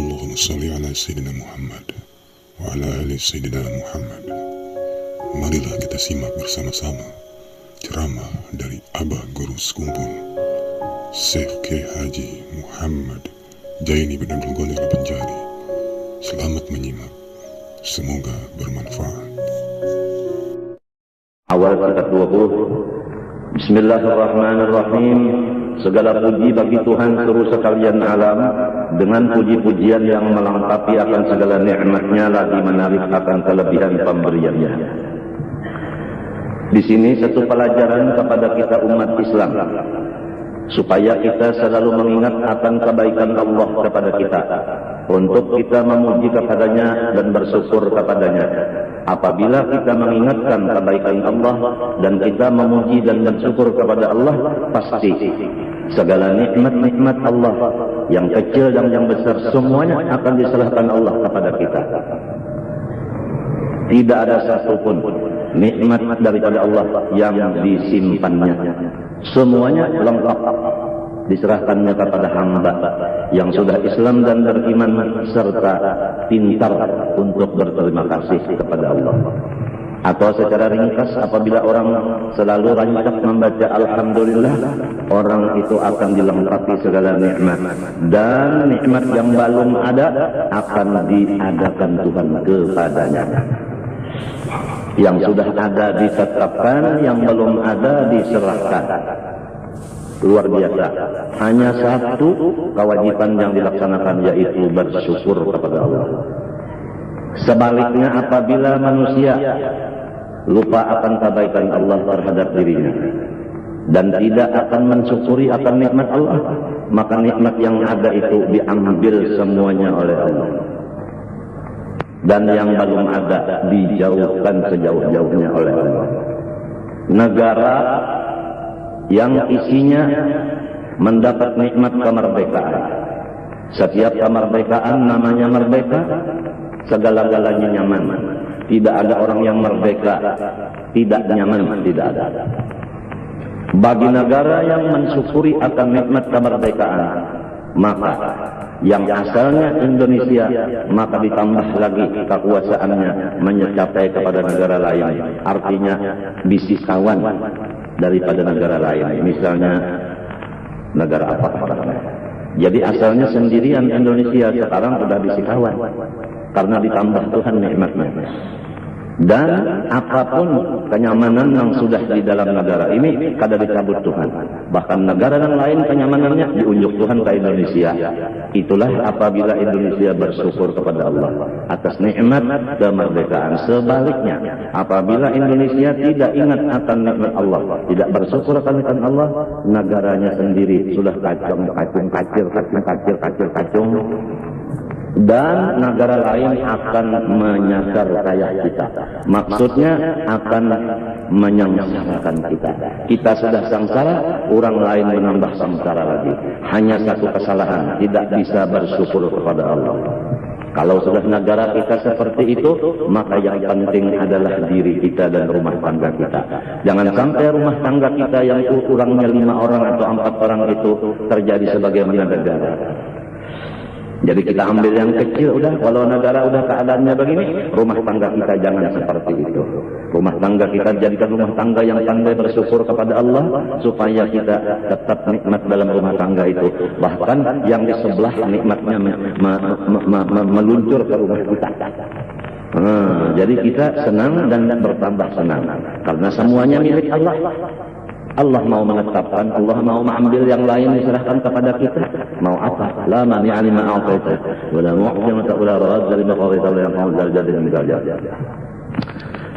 Allahumma salli ala Sayyidina Muhammad wa ala ali Sayyidina Muhammad. Marilah kita simak bersama-sama ceramah dari Abah Guru Sekumpul Syekh K. Haji Muhammad Jaini bin Abdul Ghaani Al-Banjari. Selamat menyimak, semoga bermanfaat. Awal kitab 20. Bismillahirrahmanirrahim. Segala puji bagi Tuhan seluruh sekalian alam, dengan puji-pujian yang melengkapi akan segala nikmatnya, lagi menarik akan kelebihan pemberiannya. Di sini satu pelajaran kepada kita umat Islam, supaya kita selalu mengingat akan kebaikan Allah kepada kita, untuk kita memuji kepadanya dan bersyukur kepadanya. Apabila kita mengingatkan kebaikan Allah dan kita memuji dan bersyukur kepada Allah, pasti segala nikmat-nikmat Allah, yang kecil dan yang besar, semuanya akan diserahkan Allah kepada kita. Tidak ada satupun nikmat daripada Allah yang disimpannya. Semuanya lengkap diserahkannya kepada hamba yang sudah Islam dan beriman serta pintar untuk berterima kasih kepada Allah. Atau secara ringkas, apabila orang selalu rancak membaca Alhamdulillah, orang itu akan dilengkapi segala nikmat, dan nikmat yang belum ada akan diadakan Tuhan kepadanya. Yang sudah ada ditetapkan, yang belum ada diserahkan. Luar biasa. Hanya satu kewajiban yang dilaksanakan, yaitu bersyukur kepada Allah. Sebaliknya, apabila manusia lupa akan kebaikan Allah terhadap dirinya dan tidak akan mensyukuri akan nikmat Allah, maka nikmat yang ada itu diambil semuanya oleh Allah, dan yang belum ada dijauhkan sejauh-jauhnya oleh Allah. Negara yang isinya mendapat nikmat kemerdekaan, setiap kemerdekaan namanya merdeka, segala-galanya nyaman. Tidak ada orang yang merdeka tidak nyaman, tidak ada. Bagi negara yang mensyukuri akan nikmat kemerdekaan, maka yang asalnya Indonesia, maka ditambah lagi kekuasaannya mencapai kepada negara lain. Artinya bisikawan daripada negara lain. Misalnya negara apa? Jadi asalnya sendirian Indonesia, sekarang sudah bisikawan karena ditambah Tuhan nikmatnya. Dan apapun kenyamanan yang sudah di dalam negara ini kada dicabut Tuhan. Bahkan negara yang lain kenyamanannya diunjuk Tuhan ke Indonesia. Itulah apabila Indonesia bersyukur kepada Allah atas nikmat kemerdekaan. Sebaliknya, apabila Indonesia tidak ingat akan nikmat Allah, tidak bersyukur akan nikmat Allah, negaranya sendiri sudah kacung, dan negara lain akan menyasar kayak kita. Maksudnya akan menyengsarakan kita. Kita sudah sengsara, orang lain menambah sengsara lagi. Hanya satu kesalahan, tidak bisa bersyukur kepada Allah. Kalau sudah negara kita seperti itu, maka yang penting adalah diri kita dan rumah tangga kita. Jangan sampai rumah tangga kita yang kurangnya 5 orang atau 4 orang itu terjadi sebagaimana negara. Jadi kita ambil yang kecil, udah. Kalau negara udah keadaannya begini, rumah tangga kita jangan seperti itu. Rumah tangga kita jadikan rumah tangga yang pandai bersyukur kepada Allah, supaya kita tetap nikmat dalam rumah tangga itu. Bahkan yang di sebelah nikmatnya meluncur ke rumah kita. Jadi kita senang dan bertambah senang, karena semuanya milik Allah. Allah mau menetapkan, Allah mau mengambil yang lain diserahkan kepada kita. Mau apa? La mani'a lima a'taita wa la mu'ti wa la radda lima qadaita wa la yanfa'u dzal jaddi minka jadd.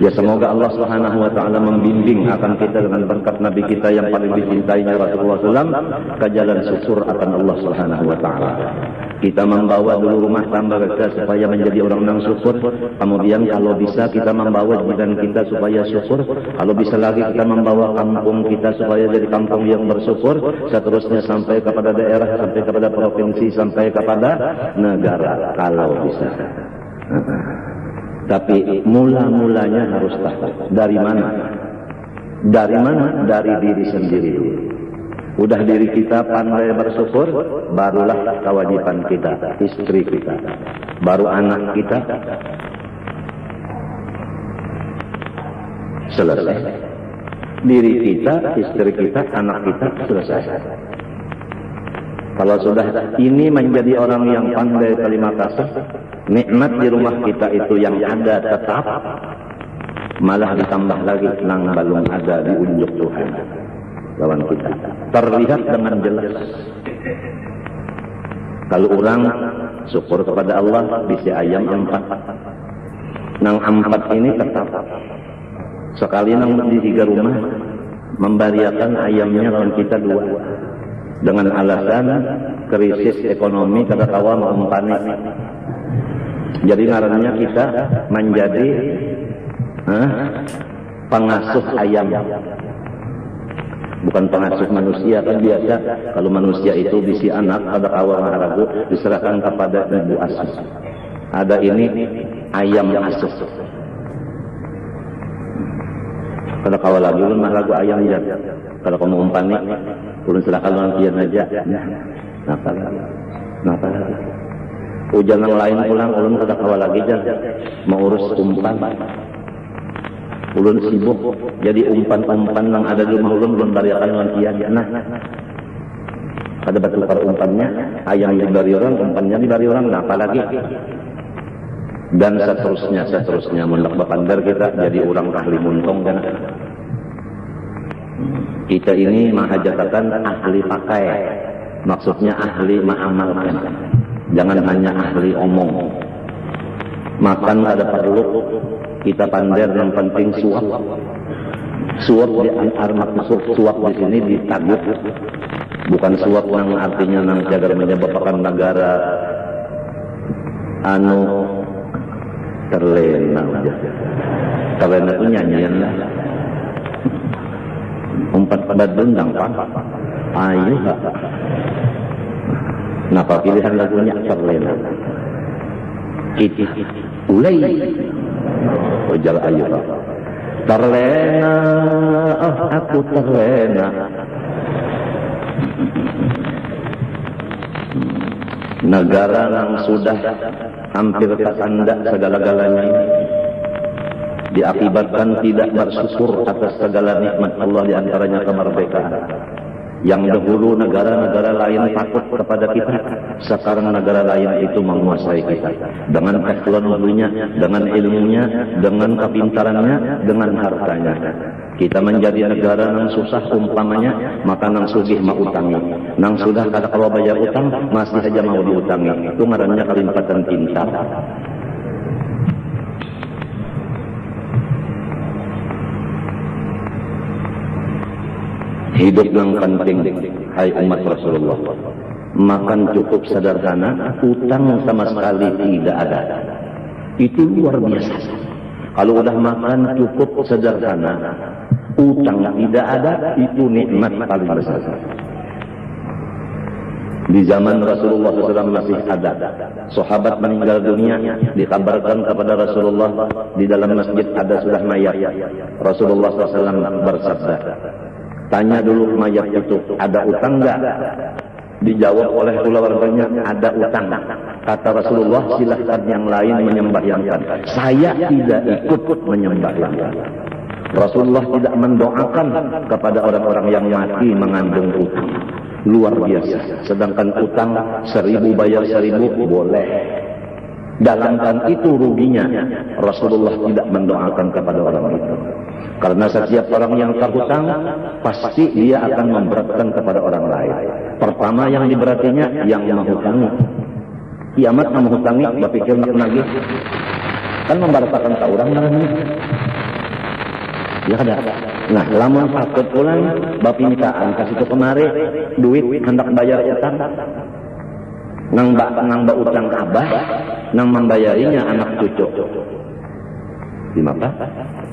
Ya, semoga Allah Subhanahu wa taala membimbing akan kita dengan berkat Nabi kita yang paling dicintainya Rasulullah SAW ke jalan syukur akan Allah Subhanahu wa taala. Kita membawa dulu rumah tangga kita supaya menjadi orang yang syukur. Kemudian kalau bisa kita membawa jiran kita supaya syukur. Kalau bisa lagi kita membawa kampung kita supaya jadi kampung yang bersyukur. Seterusnya sampai kepada daerah, sampai kepada provinsi, sampai kepada negara kalau bisa. Tapi mula-mulanya harus tahu dari mana? Dari mana? Dari diri sendiri. Udah diri kita pandai bersyukur, barulah kewajiban kita, istri kita, baru anak kita. Selesai. Diri kita, istri kita, anak kita, selesai. Kalau sudah ini menjadi orang yang pandai terima kasih, nikmat di rumah kita itu yang ada tetap, malah ditambah lagi nang belum ada diunjuk Tuhan lawan kita, terlihat dengan jelas. Kalau orang syukur kepada Allah bisa ayam 4, nang 4 ini tetap sekali nang di 3 rumah membariakan ayamnya lawan kita 2 dengan alasan krisis ekonomi kada kawa mau panik. Jadi ngarannya kita menjadi pengasuh ayam, bukan pengasuh manusia. Kan biasa kalau manusia itu bisi anak ada kawa maharagu diserahkan kepada ibu asuh. Ada ini ayam asuh. Kalau kawa lagi ulun maharagu ayam ya. Kalau kamu umpani ulun serahkan orang kian aja. Napa lagi? Hujan yang lain pulang ulun kada kawa lagi jan mau urus umpan. Ulun sibuk jadi umpan-umpan yang ada di rumah ulun bariakan lawan kian. Nah, ada bertukar umpannya, ayam dibari orang, umpannya dibari orang, nah apalagi. Dan seterusnya mendak bakandar kita jadi orang ahli muntong kan. Kita ini menghajatakan ahli pakai, maksudnya ahli mengamalkan. Jangan hanya ahli omong. Makan ada perlu kita pandai, yang penting suap. Suap di antar maksud suap di sini ditaguk, bukan suap yang artinya nang jaga menyebabkan negara terlena aja. Terlena itu nyanyian lah. Umpat pada dendang pak. Ayo pak. Napa pilihan lagunya terlena? Kita ulai. Ojal ayo pak. Terlena, aku terlena. Negara yang sudah hampir tertanda segala-galanya diakibatkan tidak bersyukur atas segala nikmat Allah, di antaranya kemerdekaan. Yang dahulu negara-negara lain takut kepada kita, sekarang negara lain itu menguasai kita dengan teknologinya, dengan ilmunya, dengan kepintarannya, dengan hartanya. Kita menjadi negara yang susah umpamanya, maka nang sugih mau utangi, nang sudah kada kalau bayar utang masih saja mau diutangi. Itu ngarannya kelimpatan tinta. Hidup yang penting, hai umat Rasulullah. Makan cukup sederhana, utang sama sekali tidak ada. Itu luar biasa. Kalau udah makan cukup sederhana, utang tidak ada, itu nikmat paling besar. Di zaman Rasulullah SAW masih ada sahabat meninggal dunia, dikabarkan kepada Rasulullah di dalam masjid ada sudah mayat. Rasulullah SAW bersabda, tanya dulu mayat itu, ada utang enggak? Dijawab oleh keluarganya, ada utang. Kata Rasulullah, silahkan yang lain menyembahyangkan. Saya tidak ikut menyembahyangkan. Rasulullah tidak mendoakan kepada orang-orang yang mati mengandung utang. Luar biasa. Sedangkan utang 1000 bayar 1000 boleh. Dalam itu ruginya. Rasulullah tidak mendoakan kepada orang itu. Karena setiap orang yang terhutang, pasti dia akan memberatkan kepada orang lain. Pertama yang diberatinya, yang menghutangi. Kiamat menghutangi, berpikir lagi. Kan membaratakan ke orang namanya. Ya kada. Nah, lama takut pulang, bapintaan, kasih itu kemari, duit, hendak bayar utang. Nang mbak utang abah, nang membayarinya anak cucu. Dimana?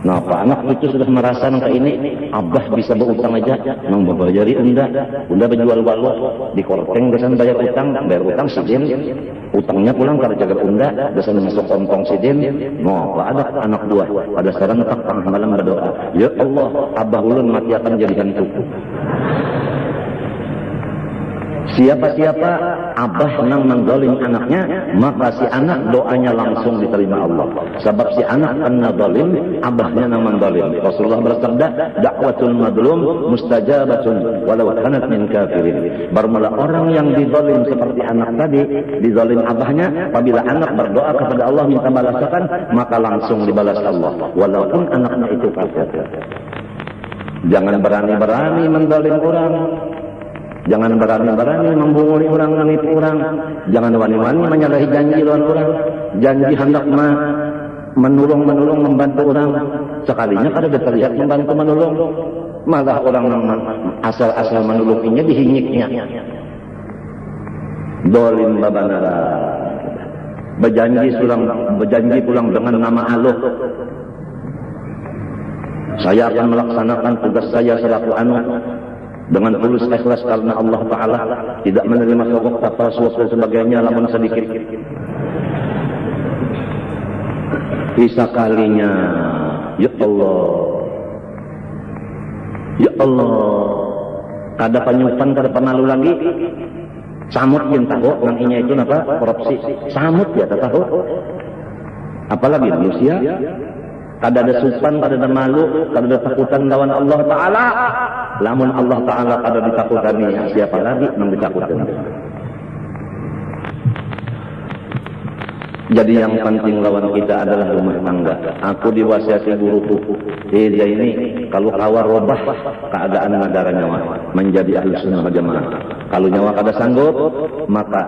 Nah, Pak anak cucu sudah merasa nang ini abah bisa berutang aja, nang membayari unda berjual balok di korteng gesan bayar utang sidin, utangnya pulang karena jaga unda gesan masuk kontong sidin. No, Pak ada anak dua, ada saran tak tengah malam berdoa, ya Allah, abah ulun mati akan jadi hantu. Siapa-siapa abah nang mendolim anaknya, maka si anak doanya langsung diterima Allah. Sebab si anak kena dolim, abahnya nang mendolim. Rasulullah bersabda, da'watul madlum mustajabatun walau kanat min kafirin. Bermula orang yang didolim seperti anak tadi, didolim abahnya, apabila anak berdoa kepada Allah minta balasan, maka langsung dibalas Allah, walaupun anaknya itu kafir. Jangan berani-berani mendolim orang. Jangan berani-berani membunguli orang, menipu orang. Jangan wani-wani menyalahi janji lawan orang. Janji hendak menolong, membantu orang. Sekalinya kada terlihat membantu menolong. Malah orang asal-asal menolonginya dihinyiknya. Dolim babanara. Berjanji pulang dengan nama Allah. Saya akan melaksanakan tugas saya selaku anak dengan tulus ikhlas karena Allah Ta'ala, tidak menerima sogok tapal suap dan sebagainya lamun sedikit. Bisa kalinya, ya Allah, kada penyupan, kada penalu lagi. Samut yang tahu, nantinya itu apa? Korupsi. Samut ya tahu. Apalagi manusia. Kada ada supan, kada ada malu, kada ada takutan lawan Allah Ta'ala. Lamun Allah Ta'ala kada ditakutani, siapa lagi yang ditakutkan? Jadi yang penting lawan kita adalah rumah tangga. Aku diwasiati guruku, dia ini kalau kawar robah keadaan negara nyawa menjadi ahli sunnah wal jamaah. Kalau nyawa kada sanggup, maka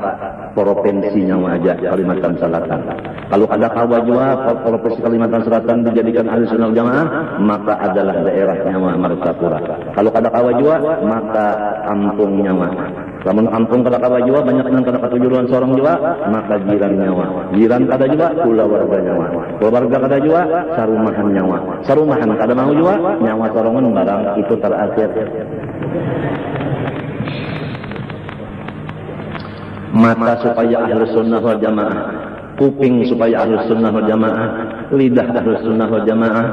provinsi nyawa aja Kalimantan Selatan. Kalau ada kawa jua provinsi Kalimantan Selatan dijadikan ahli sunnah wal jamaah, maka adalah daerah nyawa Martapura. Kalau ada kawa jua, maka kampung nyawa. Namun kampung kada kawa jua, banyak nang kada katujuan seorang jua, maka jiran nyawa. Jiran kada jua, keluarga nyawa. Keluarga kada jua, sarumahan nyawa. Sarumahan kada mau jua, nyawa sorongan barang itu terakhir. Mata supaya ahlu sunnah wal jamaah, kuping supaya ahlu sunnah wal jamaah, lidah ahlu sunnah wal jamaah.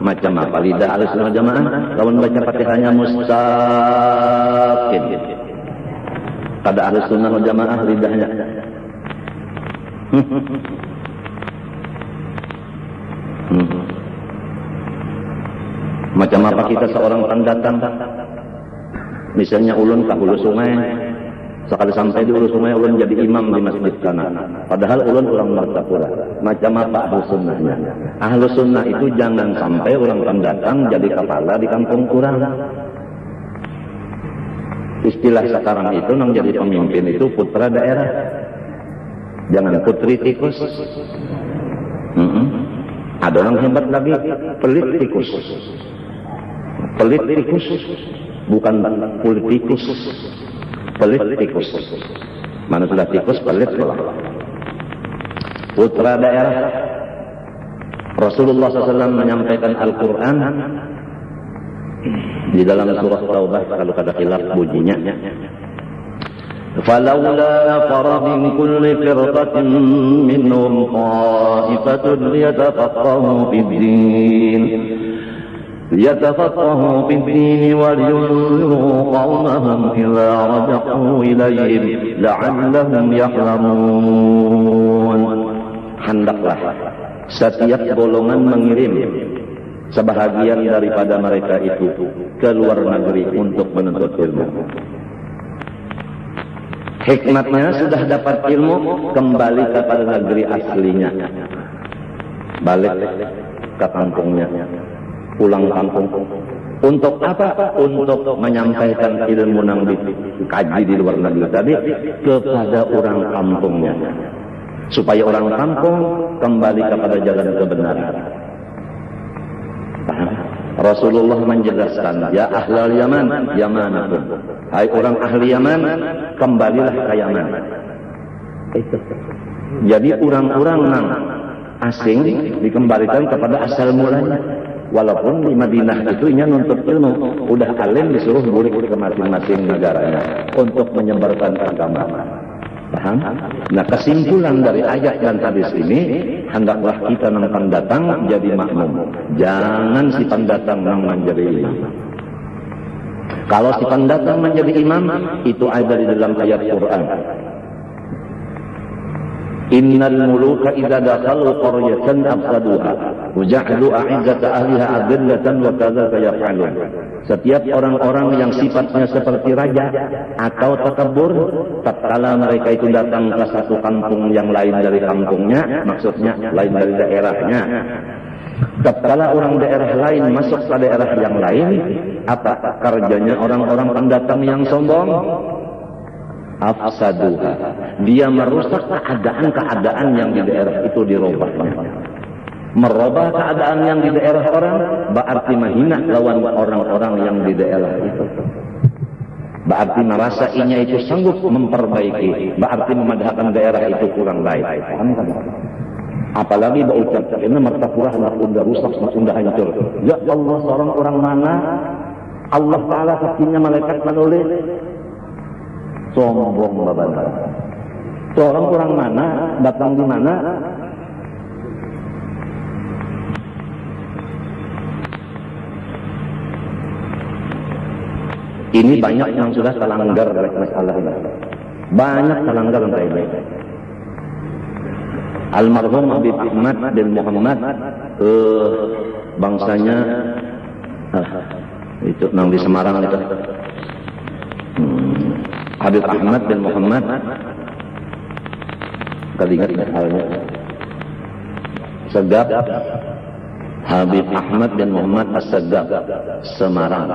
Macam apa lidah ahlu sunnah wal jamaah? Lawan baca Fatihahnya mustaqim. Kada ahlu sunnah wal jamaah lidahnya. Macam apa kita seorang pendatang? Misalnya ulun ke hulu sungai. Sekali sampai di hulu sungai, ulun jadi imam di masjid sana. Padahal ulun orang Martapura. Macam apa ahlu sunnahnya? Ahlu sunnah itu jangan sampai orang pendatang jadi kepala di kampung kurang. Istilah sekarang itu yang jadi pemimpin itu putra daerah. Jangan putri tikus. Ada orang hebat lagi, pelit tikus. Pelit tikus, bukan politikus. Pelit tikus. Mana sudah tikus, pelit pula. Putra daerah. Rasulullah SAW menyampaikan Al-Quran di dalam surah Taubah, kalau kada khilaf bunyinya. فَلَوْلَا نَفَرَ مِنْ كُلِّ فِرْقَةٍ مِّنْهُمْ طَائِفَةٌ لِيَتَفَقَّهُوا فِي الدِّينِ وَلِيُنذِرُوا قَوْمَهُمْ إِذَا رَجَعُوا إِلَيْهِمْ لَعَلَّهُمْ يَحْذَرُونَ. Hendaklah setiap golongan mengirim sebahagian daripada mereka itu ke luar negeri untuk menuntut ilmu. Hikmatnya sudah dapat ilmu, kembali kepada negeri aslinya. Balik ke kampungnya. Pulang kampung. Untuk apa? Untuk menyampaikan ilmu yang dikaji di luar negeri tadi kepada orang kampungnya. Supaya orang kampung kembali kepada jalan kebenaran. Paham? Rasulullah menjelaskan, ya ahlal Yaman, Yamanakum. Hai orang ahli Yaman, kembalilah ke Yaman. Jadi orang-orang yang asing dikembalikan kepada asal mulanya. Walaupun di Madinah itu nya nuntut ilmu, udah alim disuruh balik ke masing-masing negaranya untuk menyebarkan agama. Paham? Nah, kesimpulan dari ayat dan hadis ini, hendaklah kita yang pendatang jadi makmum. Jangan si pendatang yang menjadi imam. Kalau si pendatang menjadi imam, itu ada di dalam ayat Quran. Innal muluka idza dakhalu qaryatan afsaduha wa ja'alu a'izzata ahliha adillatan wa kadzalika yaf'alun. Setiap orang-orang yang sifatnya seperti raja atau takabur, tatkala mereka itu datang ke satu kampung yang lain dari kampungnya, maksudnya lain dari daerahnya. Tatkala orang daerah lain masuk ke daerah yang lain, apa kerjanya orang-orang pendatang yang sombong? Afsaduha, dia merusak keadaan-keadaan yang di daerah itu, dirobahnya. Merubah keadaan yang di daerah orang berarti menghina lawan orang-orang yang di daerah itu. Berarti merasa inya itu sanggup memperbaiki, berarti memadahkan daerah itu kurang baik. Paham kan? Apalagi berucap, ini martapurah nak unda rusak, nak unda hancur. Ya Allah, seorang orang mana Allah Ta'ala kakinya malaikat menulis sombong babana. Seorang orang mana, datang di mana, ini banyak yang sudah terlanggar masalah ini. Banyak terlanggar ini. Almarhum Habib Ahmad bin Muhammad, bangsanya itu nang di Semarang itu. Habib Ahmad bin Muhammad, kali ingat halnya. Segap Habib Ahmad bin Muhammad As-Segap, Semarang.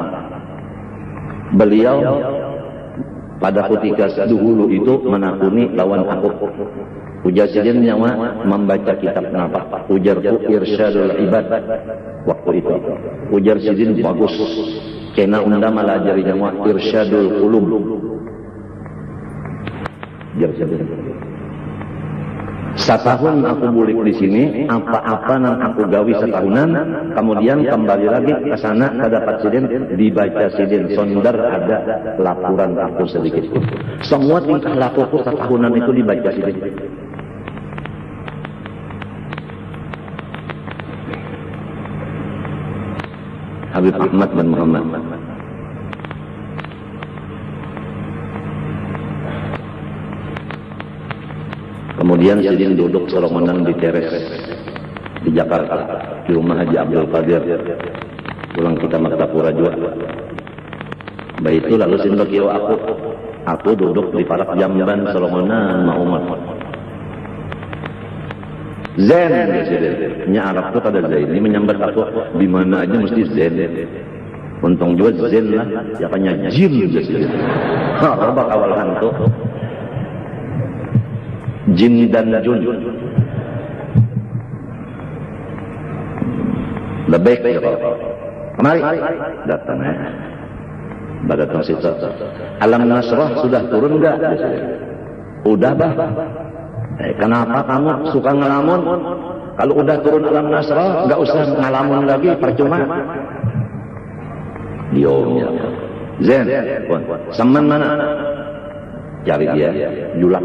Beliau pada ketika dahulu itu menakuni lawan aku. Ujar sidin nyawa membaca kitab ngapa? Ujarku Irsyadul Ibad waktu itu. Ujar sidin bagus. Kena unda malah ajari nyawa Irsyadul Qulub. Ujar sidin. Setahun aku bulik di sini, apa-apa nang aku gawi setahunan, kemudian kembali lagi ke sana, dapat sidin, dibaca sidin, sondar ada laporan aku sedikit. Semua tingkah lakuku setahunan itu dibaca sidin. Habib Ahmad bin Muhammad. Kemudian sidin duduk serombongan di teres di Jakarta, di rumah Haji Abdul Qadir. Pulang kita Martapura juga. Baik itu lalu sidin berkio aku duduk di parak jamban serombongan ma Umar. Zen, nya Arab tuh ada Zen. Ini menyambat aku di mana aja mesti Zen. Untung juga Zen lah, ya kanya jin jadi. Robak awal hantu. Jin dan jun. Lebih ya Pak. Kemari datang ya. Datang situ. Alam Nasrah sudah turun enggak? Udah bah. Kenapa kamu suka ngelamun? Kalau udah turun Alam Nasrah, enggak usah ngelamun lagi, percuma. Diomnya. Zen, semen mana? Cari dia, julak.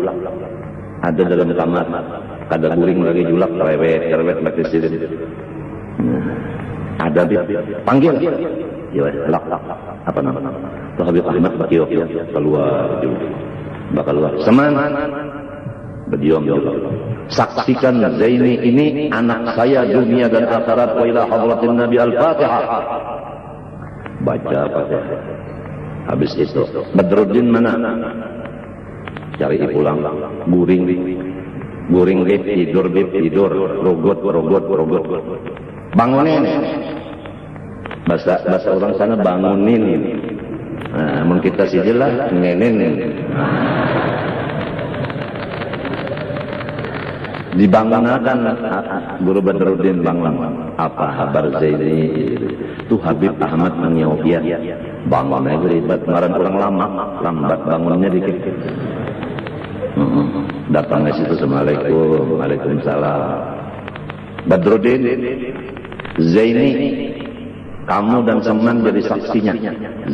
Ada dalam kamar, kada guring lagi julak, cerewet lagi sidin. Ada dia, panggil. Ya, lak. Apa nama? Tuh Habib Ahmad bakio keluar julak. Bakal keluar. Seman. Berdiam juga. Saksikan Zaini ini anak saya dunia dan akhirat wa ila hadratin Nabi Al-Fatihah. Baca Fatihah. Habis itu Badruddin mana? Cari pulang. Guring bib tidur. Rogot. Bangunin. Bahasa orang sana bangunin. Nah, mun kita sijilah ngenin. Dibangunkan Guru Badruddin bangun. Apa kabar Zaini? Tuh Habib Ahmad menyopiat. Bangunnya ribet, kemarin kurang lambat bangunnya dikit. Datang ke situ, Assalamualaikum, Waalaikumsalam. Badruddin, Zaini, kamu dan Seman jadi saksinya.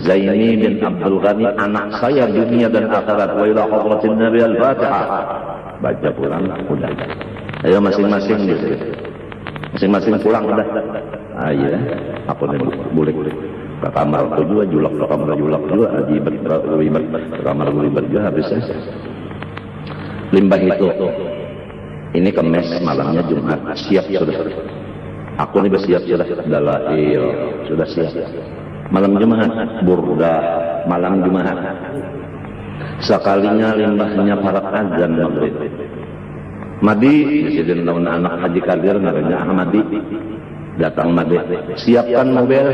Zaini bin Abdul Ghani anak saya dunia dan akhirat wa ila hadratin Nabi Al-Fatihah. Baca pulang, udah. Ayo masing-masing gitu. Masing-masing pulang udah. Iya, aku nih boleh. ke kamar itu juga julak, ke kamar julak juga, ribet ke kamar ribet juga habisnya. Limbah itu, ini kemes malamnya Jumat, siap sudah. Aku ini bersiap sudah, dalail sudah siap. Malam Jumat, burda malam Jumat. Sekalinya limbahnya para azan maghrib. Madi, presiden tahun anak Haji Kadir, namanya Ahmadi, datang Madi, siapkan mobil,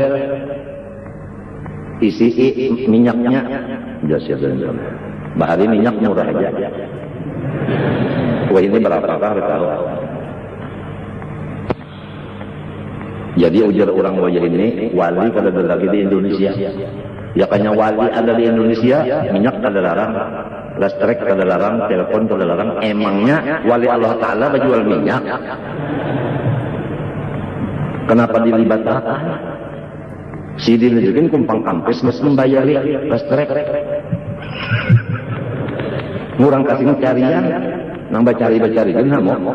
isi minyaknya, bahari minyak murah aja. Wah ini berapakah tahu? Jadi ujar orang wajah ini, wali kada ada lagi di Indonesia. Ya kayaknya wali ada di Indonesia, minyak kada larang, listrik kada larang, telepon kada larang. Emangnya wali Allah Ta'ala berjual minyak? Kenapa dilibatkan? Si dinunjukin kumpang kampus mesti membayari listrik. Ngurang kasih carian, nang bacari-bacari kan mau.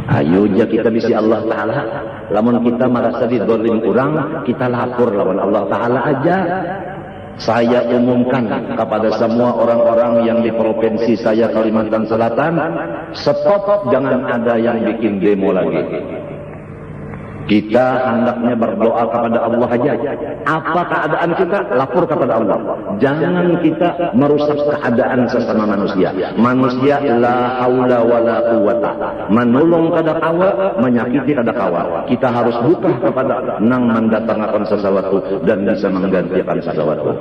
Ayo ja kita bisi Allah Ta'ala. Lamun kita merasa didolim kurang, kita lapor lawan Allah Ta'ala aja. Saya umumkan kepada semua orang-orang yang di provinsi saya Kalimantan Selatan, stop, jangan ada yang bikin demo lagi. Kita hendaknya berdoa kepada Allah aja. Apa keadaan kita, lapor kepada Allah. Jangan kita merusak keadaan sesama manusia. Manusia la haula wala quwata. Menolong kada kawa, menyakiti kada kawa. Kita harus buka kepada nang mendatangkan sesuatu dan bisa menggantikan sesuatu.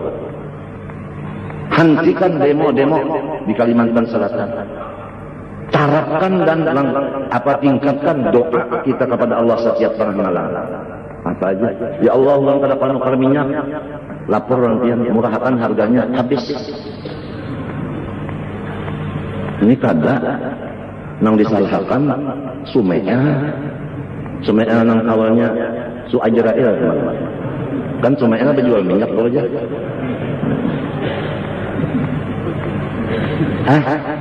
Hentikan demo-demo di Kalimantan Selatan. Tarapkan dan tingkatkan doa kita kepada Allah setiap tengah malam. Apa aja? Ya Allah, ulang kada panukar minyak. Lapor nantian murahkan harganya habis. Ini kada nang disalahkan Sumea nang awalnya Su Ajrail teman-teman. Kan Sumea berjual minyak kalau aja.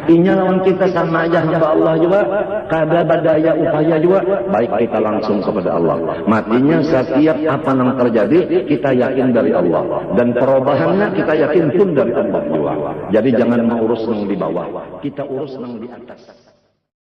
Inya lawan kita sama aja hamba Allah juga, kada badaya upaya juga, baik kita langsung kepada Allah. Matinya setiap apa yang terjadi kita yakin dari Allah, dan perubahannya kita yakin pun dari Allah juga. Jadi jangan mengurus yang di bawah, kita urus yang di atas.